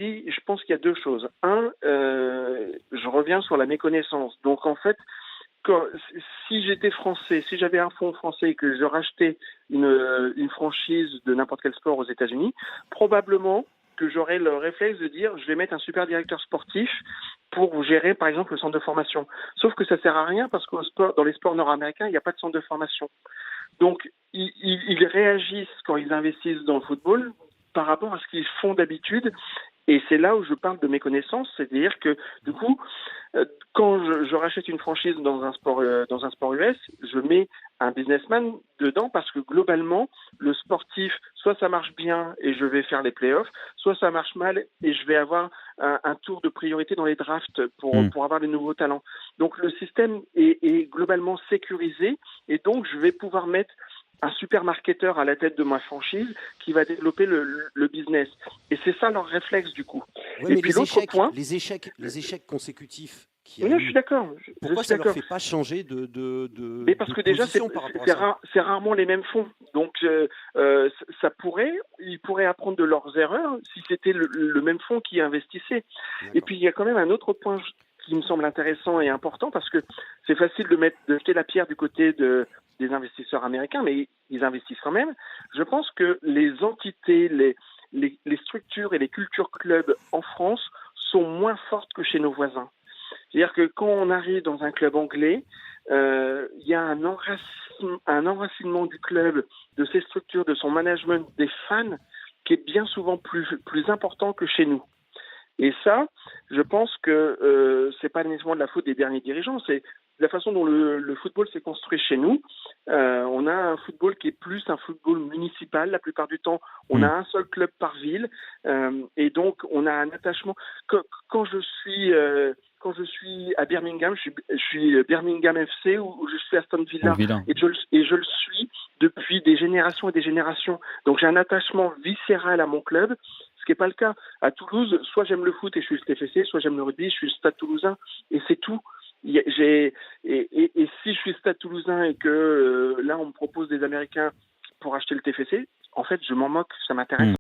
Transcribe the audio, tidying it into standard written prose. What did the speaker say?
Et je pense qu'il y a deux choses. Un, je reviens sur la méconnaissance. Donc en fait, quand, si j'étais français, si j'avais un fonds français et que je rachetais une franchise de n'importe quel sport aux États-Unis, probablement que j'aurais le réflexe de dire je vais mettre un super directeur sportif pour gérer par exemple le centre de formation. Sauf que ça sert à rien parce que dans les sports nord-américains, il n'y a pas de centre de formation. Donc ils réagissent quand ils investissent dans le football par rapport à ce qu'ils font d'habitude. Et c'est là où je parle de méconnaissance, c'est-à-dire que du coup, quand je rachète une franchise dans un sport US, je mets un businessman dedans parce que globalement, le sportif, soit ça marche bien et je vais faire les playoffs, soit ça marche mal et je vais avoir un tour de priorité dans les drafts pour avoir des nouveaux talents. Donc le système est globalement sécurisé et donc je vais pouvoir mettre un super marketeur à la tête de ma franchise qui va développer le business. Et c'est ça leur réflexe du coup. Ouais, et mais puis l'autre point, les échecs consécutifs qu'il y oui, a je suis eu, d'accord. pourquoi Je suis ça leur d'accord. fait pas changer Mais parce de que déjà, position par rapport à ça? c'est rarement les mêmes fonds. Donc, ils pourraient apprendre de leurs erreurs si c'était le même fonds qui investissait. Et puis, il y a quand même un autre point qui me semble intéressant et important parce que c'est facile de jeter la pierre du côté des investisseurs américains, mais ils investissent quand même. Je pense que les entités, les structures et les cultures clubs en France sont moins fortes que chez nos voisins. C'est-à-dire que quand on arrive dans un club anglais, il y a un enracinement du club, de ses structures, de son management, des fans, qui est bien souvent plus important que chez nous. Et ça, je pense que c'est pas nécessairement de la faute des derniers dirigeants, c'est la façon dont le football s'est construit chez nous. On a un football qui est plus un football municipal. La plupart du temps, on a un seul club par ville, et donc on a un attachement. Quand je suis à Birmingham, je suis Birmingham FC ou je suis Aston Villa, et je le suis depuis des générations et des générations. Donc j'ai un attachement viscéral à mon club. Ce qui n'est pas le cas. À Toulouse, soit j'aime le foot et je suis le TFC, soit j'aime le rugby, je suis le Stade Toulousain, et c'est tout. Et si je suis Stade Toulousain et que là on me propose des Américains pour acheter le TFC, en fait je m'en moque, ça m'intéresse